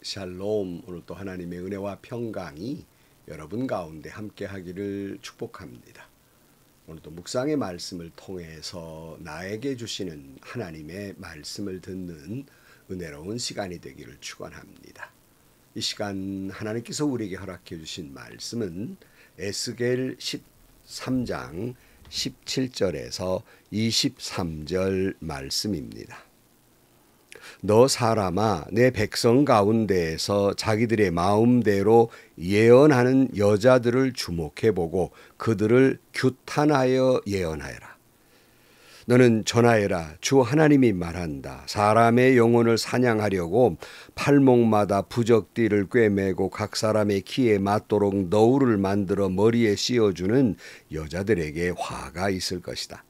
샬롬. 오늘 또 하나님의 은혜와 평강이 여러분 가운데 함께 하기를 축복합니다. 오늘 또 묵상의 말씀을 통해서 나에게 주시는 하나님의 말씀을 듣는 은혜로운 시간이 되기를 축원합니다. 이 시간 하나님께서 우리에게 허락해 주신 말씀은 에스겔 13장 17절에서 23절 말씀입니다. 너 사람아, 내 백성 가운데에서 자기들의 마음대로 예언하는 여자들을 주목해보고 그들을 규탄하여 예언하여라. 너는 전하여라. 주 하나님이 말한다. 사람의 영혼을 사냥하려고 팔목마다 부적띠를 꿰매고 각 사람의 키에 맞도록 너울을 만들어 머리에 씌워주는 여자들에게 화가 있을 것이다.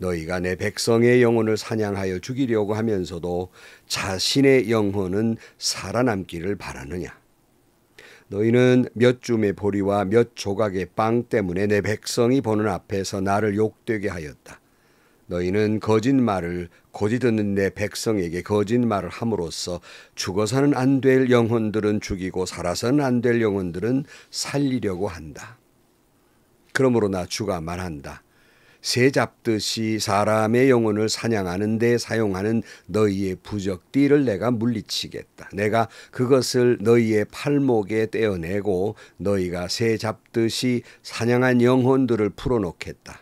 너희가 내 백성의 영혼을 사냥하여 죽이려고 하면서도 자신의 영혼은 살아남기를 바라느냐. 너희는 몇 줌의 보리와 몇 조각의 빵 때문에 내 백성이 보는 앞에서 나를 욕되게 하였다. 너희는 거짓말을 고지 듣는 내 백성에게 거짓말을 함으로써 죽어서는 안 될 영혼들은 죽이고 살아서는 안 될 영혼들은 살리려고 한다. 그러므로 나 주가 말한다. 새 잡듯이 사람의 영혼을 사냥하는 데 사용하는 너희의 부적띠를 내가 물리치겠다. 내가 그것을 너희의 팔목에 떼어내고 너희가 새 잡듯이 사냥한 영혼들을 풀어놓겠다.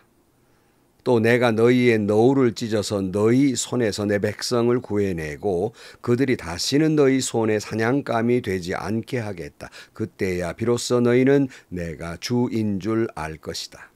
또 내가 너희의 너울을 찢어서 너희 손에서 내 백성을 구해내고 그들이 다시는 너희 손에 사냥감이 되지 않게 하겠다. 그때야 비로소 너희는 내가 주인 줄 알 것이다.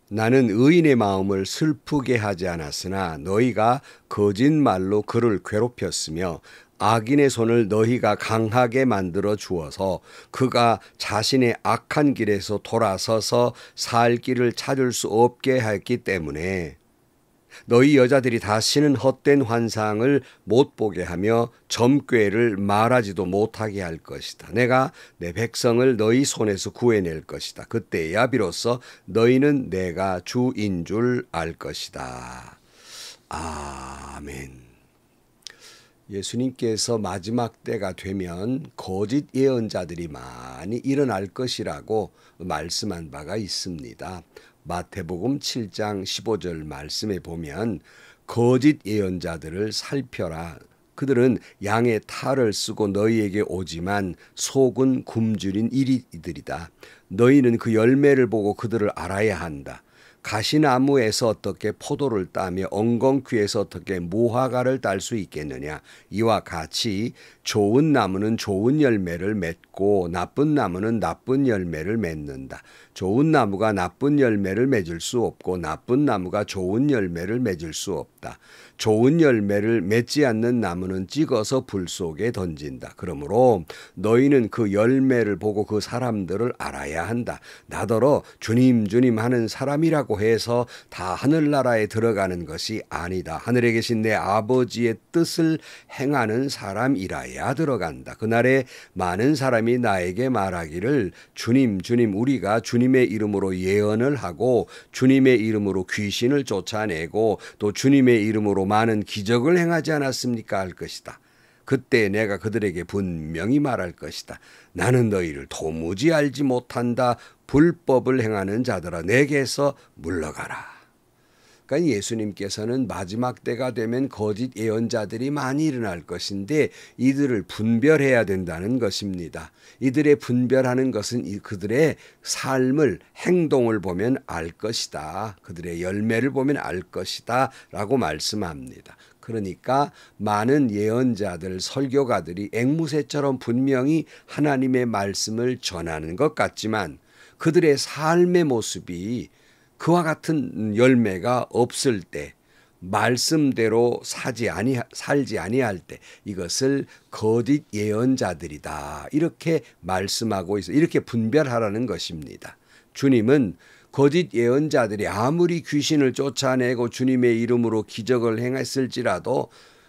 나는 의인의 마음을 슬프게 하지 않았으나 너희가 거짓말로 그를 괴롭혔으며 악인의 손을 너희가 강하게 만들어 주어서 그가 자신의 악한 길에서 돌아서서 살 길을 찾을 수 없게 했기 때문에 너희 여자들이 다시는 헛된 환상을 못 보게 하며 점괘를 말하지도 못하게 할 것이다. 내가 내 백성을 너희 손에서 구해낼 것이다. 그때야 비로소 너희는 내가 주인 줄 알 것이다. 아멘. 예수님께서 마지막 때가 되면 거짓 예언자들이 많이 일어날 것이라고 말씀한 바가 있습니다. 마태복음 7장 15절 말씀에 보면 거짓 예언자들을 살펴라. 그들은 양의 탈을 쓰고 너희에게 오지만 속은 굶주린 이리들이다. 너희는 그 열매를 보고 그들을 알아야 한다. 가시나무에서 어떻게 포도를 따며 엉겅퀴에서 어떻게 무화과를 딸 수 있겠느냐. 이와 같이 좋은 나무는 좋은 열매를 맺고 나쁜 나무는 나쁜 열매를 맺는다. 좋은 나무가 나쁜 열매를 맺을 수 없고 나쁜 나무가 좋은 열매를 맺을 수 없다. 좋은 열매를 맺지 않는 나무는 찍어서 불 속에 던진다. 그러므로 너희는 그 열매를 보고 그 사람들을 알아야 한다. 나더러 주님 주님 하는 사람이라고 해서 다 하늘나라에 들어가는 것이 아니다. 하늘에 계신 내 아버지의 뜻을 행하는 사람이라야 들어간다. 그날에 많은 사람이 나에게 말하기를 주님 주님 우리가 주님의 이름으로 예언을 하고 주님의 이름으로 귀신을 쫓아내고 또 주님의 이름으로 많은 기적을 행하지 않았습니까? 할 것이다. 그때 내가 그들에게 분명히 말할 것이다. 나는 너희를 도무지 알지 못한다. 불법을 행하는 자들아 내게서 물러가라. 그러니까 예수님께서는 마지막 때가 되면 거짓 예언자들이 많이 일어날 것인데 이들을 분별해야 된다는 것입니다. 이들의 분별하는 것은 그들의 삶을 행동을 보면 알 것이다. 그들의 열매를 보면 알 것이다 라고 말씀합니다. 그러니까 많은 예언자들, 설교가들이 앵무새처럼 분명히 하나님의 말씀을 전하는 것 같지만 그들의 삶의 모습이 그와 같은 열매가 없을 때, 말씀대로 살지 아니할 때 이것을 거짓 예언자들이다. 이렇게 말씀하고 있어. 이렇게 분별하라는 것입니다. 주님은 거짓 예언자들이 아무리 귀신을 쫓아내고 주님의 이름으로 기적을 행했을지라도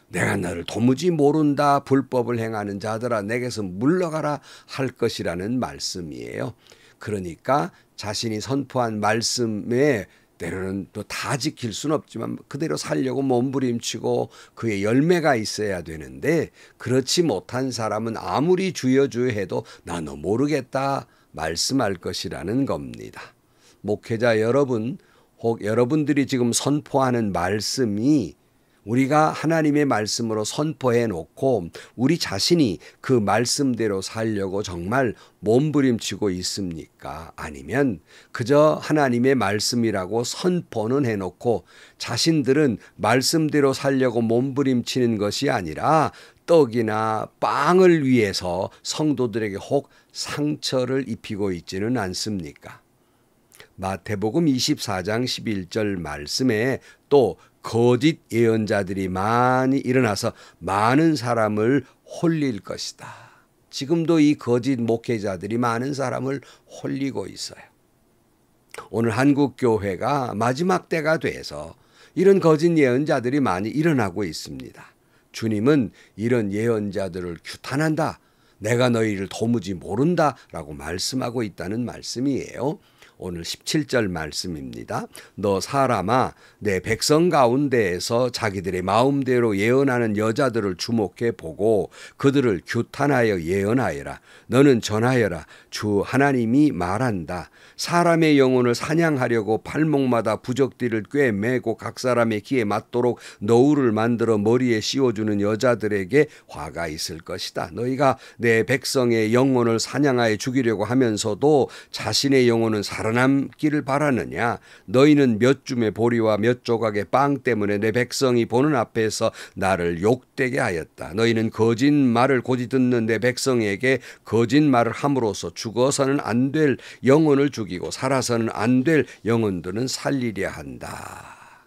내가 너를 도무지 모른다. 불법을 행하는 자들아 내게서 물러가라 할 것이라는 말씀이에요. 그러니까 자신이 선포한 말씀에 때로는 또 다 지킬 수는 없지만 그대로 살려고 몸부림치고 그의 열매가 있어야 되는데 그렇지 못한 사람은 아무리 주여 주여 해도 나 너 모르겠다 말씀할 것이라는 겁니다. 목회자 여러분, 혹 여러분들이 지금 선포하는 말씀이 우리가 하나님의 말씀으로 선포해 놓고 우리 자신이 그 말씀대로 살려고 정말 몸부림치고 있습니까? 아니면 그저 하나님의 말씀이라고 선포는 해놓고 자신들은 말씀대로 살려고 몸부림치는 것이 아니라 떡이나 빵을 위해서 성도들에게 혹 상처를 입히고 있지는 않습니까? 마태복음 24장 11절 말씀에 또 거짓 예언자들이 많이 일어나서 많은 사람을 홀릴 것이다. 지금도 이 거짓 목회자들이 많은 사람을 홀리고 있어요. 오늘 한국 교회가 마지막 때가 돼서 이런 거짓 예언자들이 많이 일어나고 있습니다. 주님은 이런 예언자들을 규탄한다. 내가 너희를 도무지 모른다 라고 말씀하고 있다는 말씀이에요. 오늘 17절 말씀입니다. 너 사람아 내 백성 가운데에서 자기들의 마음대로 예언하는 여자들을 주목해 보고 그들을 규탄하여 예언하여라. 너는 전하여라. 주 하나님이 말한다. 사람의 영혼을 사냥하려고 팔목마다 부적들을 꿰매고 각 사람의 귀에 맞도록 너울을 만들어 머리에 씌워주는 여자들에게 화가 있을 것이다. 너희가 내 백성의 영혼을 사냥하여 죽이려고 하면서도 자신의 영혼은 살아남기를 바라느냐. 너희는 몇 줌의 보리와 몇 조각의 빵 때문에 내 백성이 보는 앞에서 나를 욕되게 하였다. 너희는 거짓말을 고지 듣는 내 백성에게 거짓말을 함으로써 죽어서는 안 될 영혼을 죽이고 살아서는 안 될 영혼들은 살리려 한다.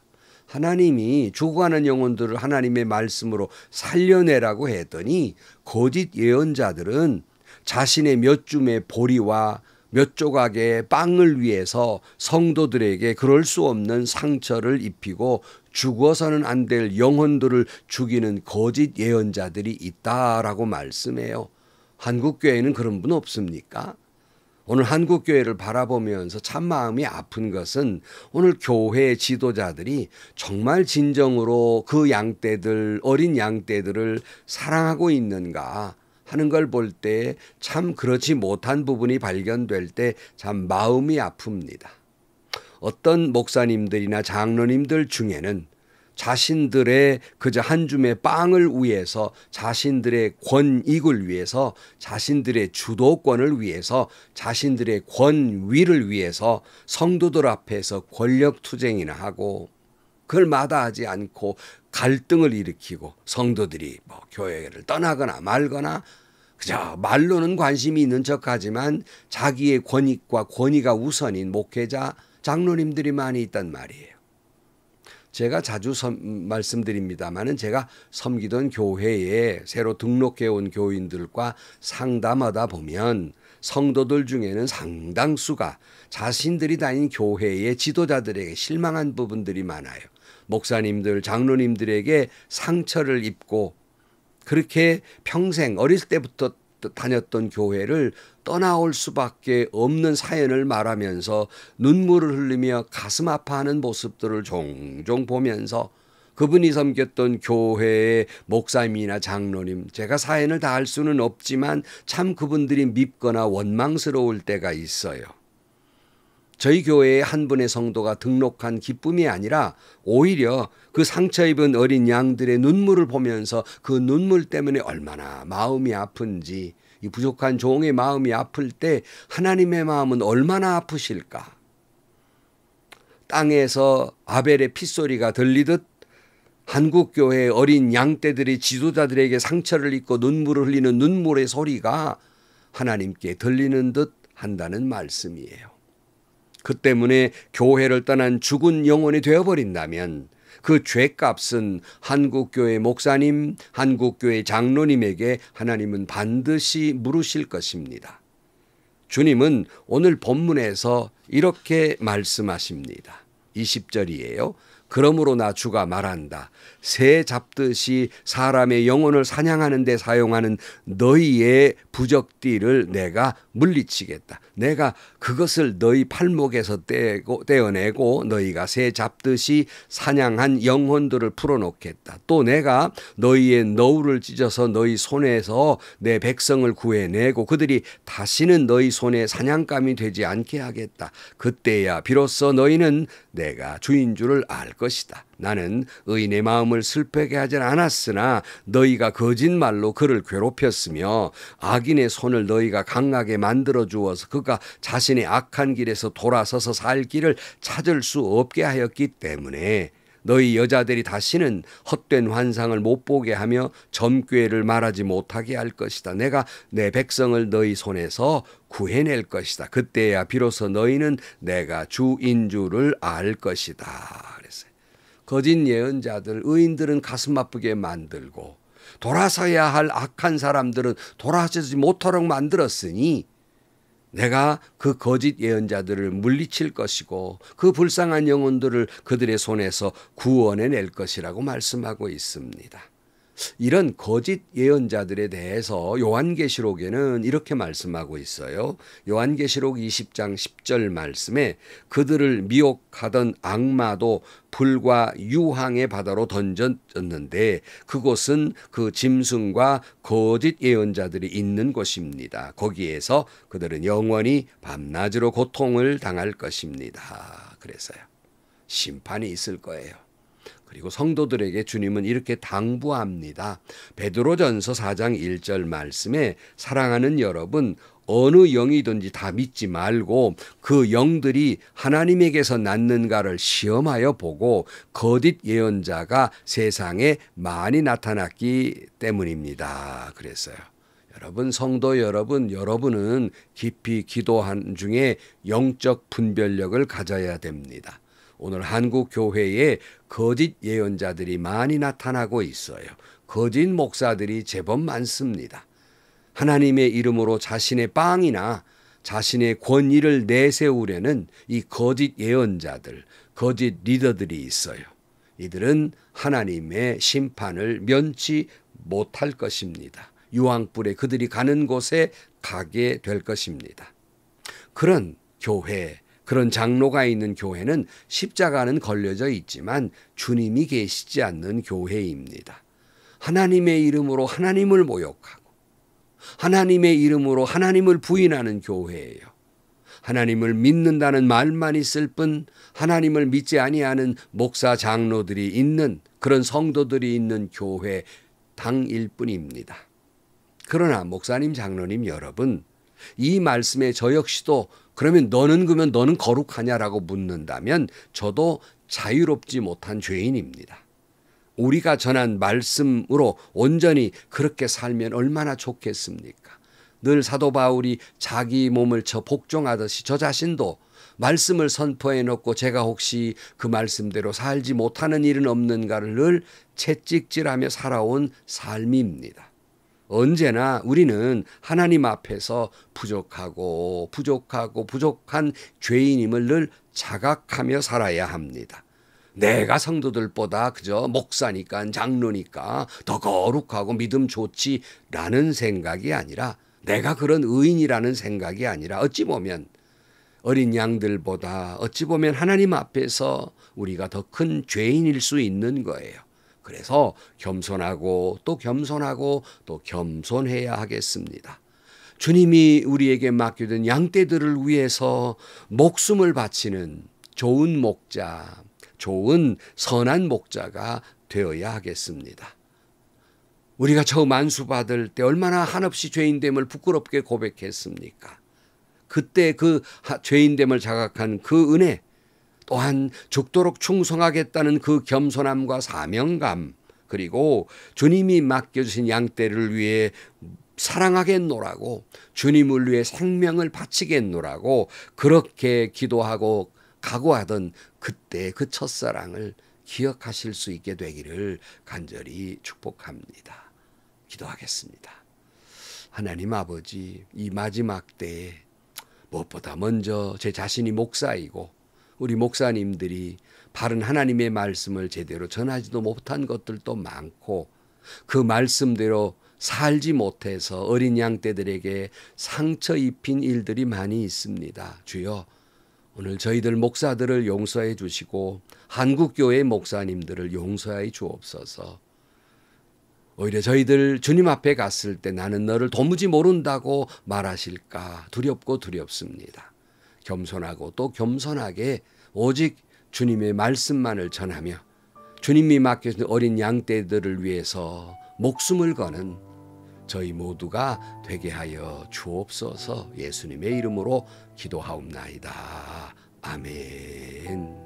하나님이 죽어가는 영혼들을 하나님의 말씀으로 살려내라고 했더니 거짓 예언자들은 자신의 몇 줌의 보리와 몇 조각의 빵을 위해서 성도들에게 그럴 수 없는 상처를 입히고 죽어서는 안 될 영혼들을 죽이는 거짓 예언자들이 있다라고 말씀해요. 한국교회는 그런 분 없습니까? 오늘 한국교회를 바라보면서 참 마음이 아픈 것은 오늘 교회 지도자들이 정말 진정으로 그 양떼들, 어린 양떼들을 사랑하고 있는가 하는 걸 볼 때 참 그렇지 못한 부분이 발견될 때 참 마음이 아픕니다. 어떤 목사님들이나 장로님들 중에는 자신들의 그저 한 줌의 빵을 위해서 자신들의 권익을 위해서 자신들의 주도권을 위해서 자신들의 권위를 위해서 성도들 앞에서 권력투쟁이나 하고 그걸 마다하지 않고 갈등을 일으키고 성도들이 뭐 교회를 떠나거나 말거나 그저 말로는 관심이 있는 척하지만 자기의 권익과 권위가 우선인 목회자 장로님들이 많이 있단 말이에요. 제가 자주 말씀드립니다마는 제가 섬기던 교회에 새로 등록해 온 교인들과 상담하다 보면 성도들 중에는 상당수가 자신들이 다닌 교회의 지도자들에게 실망한 부분들이 많아요. 목사님들, 장로님들에게 상처를 입고 그렇게 평생 어릴 때부터 다녔던 교회를 떠나올 수밖에 없는 사연을 말하면서 눈물을 흘리며 가슴 아파하는 모습들을 종종 보면서 그분이 섬겼던 교회의 목사님이나 장로님, 제가 사연을 다 할 수는 없지만 참 그분들이 밉거나 원망스러울 때가 있어요. 저희 교회에 한 분의 성도가 등록한 기쁨이 아니라 오히려 그 상처 입은 어린 양들의 눈물을 보면서 그 눈물 때문에 얼마나 마음이 아픈지, 이 부족한 종의 마음이 아플 때 하나님의 마음은 얼마나 아프실까. 땅에서 아벨의 핏소리가 들리듯 한국교회의 어린 양떼들이 지도자들에게 상처를 입고 눈물을 흘리는 눈물의 소리가 하나님께 들리는 듯 한다는 말씀이에요. 그 때문에 교회를 떠난 죽은 영혼이 되어버린다면 그 죄값은 한국교회 목사님, 한국교회 장로님에게 하나님은 반드시 물으실 것입니다. 주님은 오늘 본문에서 이렇게 말씀하십니다. 20절이에요. 그러므로 나 주가 말한다. 새 잡듯이 사람의 영혼을 사냥하는 데 사용하는 너희의 부적띠를 내가 물리치겠다. 내가 그것을 너희 팔목에서 떼어내고 너희가 새 잡듯이 사냥한 영혼들을 풀어놓겠다. 또 내가 너희의 너울을 찢어서 너희 손에서 내 백성을 구해내고 그들이 다시는 너희 손에 사냥감이 되지 않게 하겠다. 그때야 비로소 너희는 내가 주인 줄을 알 것이다. 나는 의인의 마음을 슬프게 하진 않았으나 너희가 거짓말로 그를 괴롭혔으며 악인의 손을 너희가 강하게 만들어 주어서 그가 자신의 악한 길에서 돌아서서 살 길을 찾을 수 없게 하였기 때문에 너희 여자들이 다시는 헛된 환상을 못 보게 하며 점괘를 말하지 못하게 할 것이다. 내가 내 백성을 너희 손에서 구해낼 것이다. 그때야 비로소 너희는 내가 주인 줄을 알 것이다. 그랬어요. 거짓 예언자들, 의인들은 가슴 아프게 만들고 돌아서야 할 악한 사람들은 돌아서지 못하도록 만들었으니 내가 그 거짓 예언자들을 물리칠 것이고 그 불쌍한 영혼들을 그들의 손에서 구원해낼 것이라고 말씀하고 있습니다. 이런 거짓 예언자들에 대해서 요한계시록에는 이렇게 말씀하고 있어요. 요한계시록 20장 10절 말씀에 그들을 미혹하던 악마도 불과 유황의 바다로 던졌는데 그곳은 그 짐승과 거짓 예언자들이 있는 곳입니다. 거기에서 그들은 영원히 밤낮으로 고통을 당할 것입니다. 그래서요. 심판이 있을 거예요. 그리고 성도들에게 주님은 이렇게 당부합니다. 베드로전서 4장 1절 말씀에 사랑하는 여러분, 어느 영이든지 다 믿지 말고 그 영들이 하나님에게서 났는가를 시험하여 보고 거짓 예언자가 세상에 많이 나타났기 때문입니다. 그랬어요. 여러분, 성도 여러분, 여러분은 깊이 기도한 중에 영적 분별력을 가져야 됩니다. 오늘 한국 교회에 거짓 예언자들이 많이 나타나고 있어요. 거짓 목사들이 제법 많습니다. 하나님의 이름으로 자신의 빵이나 자신의 권위를 내세우려는 이 거짓 예언자들, 거짓 리더들이 있어요. 이들은 하나님의 심판을 면치 못할 것입니다. 유황불에 그들이 가는 곳에 가게 될 것입니다. 그런 교회, 그런 장로가 있는 교회는 십자가는 걸려져 있지만 주님이 계시지 않는 교회입니다. 하나님의 이름으로 하나님을 모욕하고 하나님의 이름으로 하나님을 부인하는 교회예요. 하나님을 믿는다는 말만 있을 뿐 하나님을 믿지 아니하는 목사 장로들이 있는 그런 성도들이 있는 교회 당일 뿐입니다. 그러나 목사님 장로님 여러분, 이 말씀에 저 역시도 그러면 너는 거룩하냐라고 묻는다면 저도 자유롭지 못한 죄인입니다. 우리가 전한 말씀으로 온전히 그렇게 살면 얼마나 좋겠습니까? 늘 사도 바울이 자기 몸을 쳐 복종하듯이 저 자신도 말씀을 선포해 놓고 제가 혹시 그 말씀대로 살지 못하는 일은 없는가를 늘 채찍질하며 살아온 삶입니다. 언제나 우리는 하나님 앞에서 부족한 죄인임을 늘 자각하며 살아야 합니다. 내가 성도들보다 그저 목사니까 장로니까 더 거룩하고 믿음 좋지라는 생각이 아니라 내가 그런 의인이라는 생각이 아니라 어찌 보면 어린 양들보다 어찌 보면 하나님 앞에서 우리가 더 큰 죄인일 수 있는 거예요. 그래서 겸손하고 또 겸손해야 하겠습니다. 주님이 우리에게 맡겨둔 양떼들을 위해서 목숨을 바치는 좋은 목자, 좋은 선한 목자가 되어야 하겠습니다. 우리가 처음 안수받을 때 얼마나 한없이 죄인됨을 부끄럽게 고백했습니까? 그때 그 죄인됨을 자각한 그 은혜, 또한 죽도록 충성하겠다는 그 겸손함과 사명감, 그리고 주님이 맡겨주신 양떼를 위해 사랑하겠노라고, 주님을 위해 생명을 바치겠노라고 그렇게 기도하고 각오하던 그때 그 첫사랑을 기억하실 수 있게 되기를 간절히 축복합니다. 기도하겠습니다. 하나님 아버지, 이 마지막 때에 무엇보다 먼저 제 자신이 목사이고 우리 목사님들이 바른 하나님의 말씀을 제대로 전하지도 못한 것들도 많고 그 말씀대로 살지 못해서 어린 양떼들에게 상처 입힌 일들이 많이 있습니다. 주여, 오늘 저희들 목사들을 용서해 주시고 한국교회 목사님들을 용서해 주옵소서. 오히려 저희들 주님 앞에 갔을 때 나는 너를 도무지 모른다고 말하실까 두렵고 두렵습니다. 겸손하고 또 겸손하게 오직 주님의 말씀만을 전하며 주님이 맡겨준 어린 양떼들을 위해서 목숨을 거는 저희 모두가 되게 하여 주옵소서. 예수님의 이름으로 기도하옵나이다. 아멘.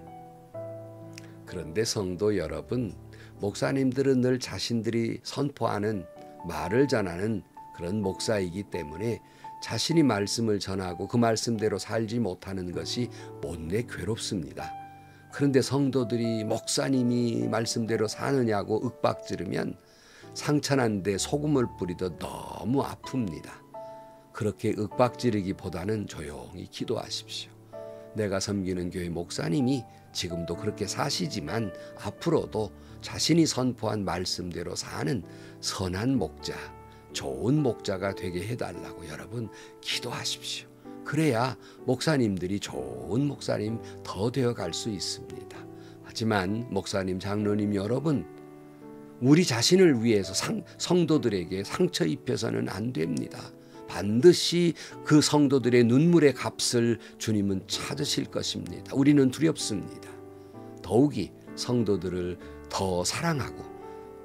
그런데 성도 여러분, 목사님들은 늘 자신들이 선포하는 말을 전하는 그런 목사이기 때문에 자신이 말씀을 전하고 그 말씀대로 살지 못하는 것이 못내 괴롭습니다. 그런데 성도들이 목사님이 말씀대로 사느냐고 윽박지르면 상처난데 소금을 뿌리듯 너무 아픕니다. 그렇게 윽박지르기보다는 조용히 기도하십시오. 내가 섬기는 교회 목사님이 지금도 그렇게 사시지만 앞으로도 자신이 선포한 말씀대로 사는 선한 목자, 좋은 목자가 되게 해달라고 여러분 기도하십시오. 그래야 목사님들이 좋은 목사님 더 되어갈 수 있습니다. 하지만 목사님, 장로님 여러분, 우리 자신을 위해서 성도들에게 상처 입혀서는 안 됩니다. 반드시 그 성도들의 눈물의 값을 주님은 찾으실 것입니다. 우리는 두렵습니다. 더욱이 성도들을 더 사랑하고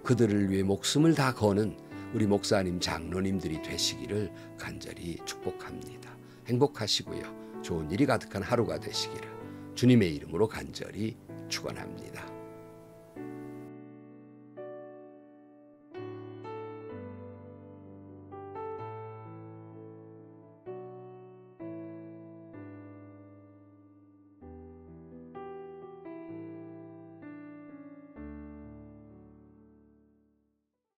그들을 위해 목숨을 다 거는 우리 목사님, 장로님들이 되시기를 간절히 축복합니다. 행복하시고요. 좋은 일이 가득한 하루가 되시기를 주님의 이름으로 간절히 축원합니다.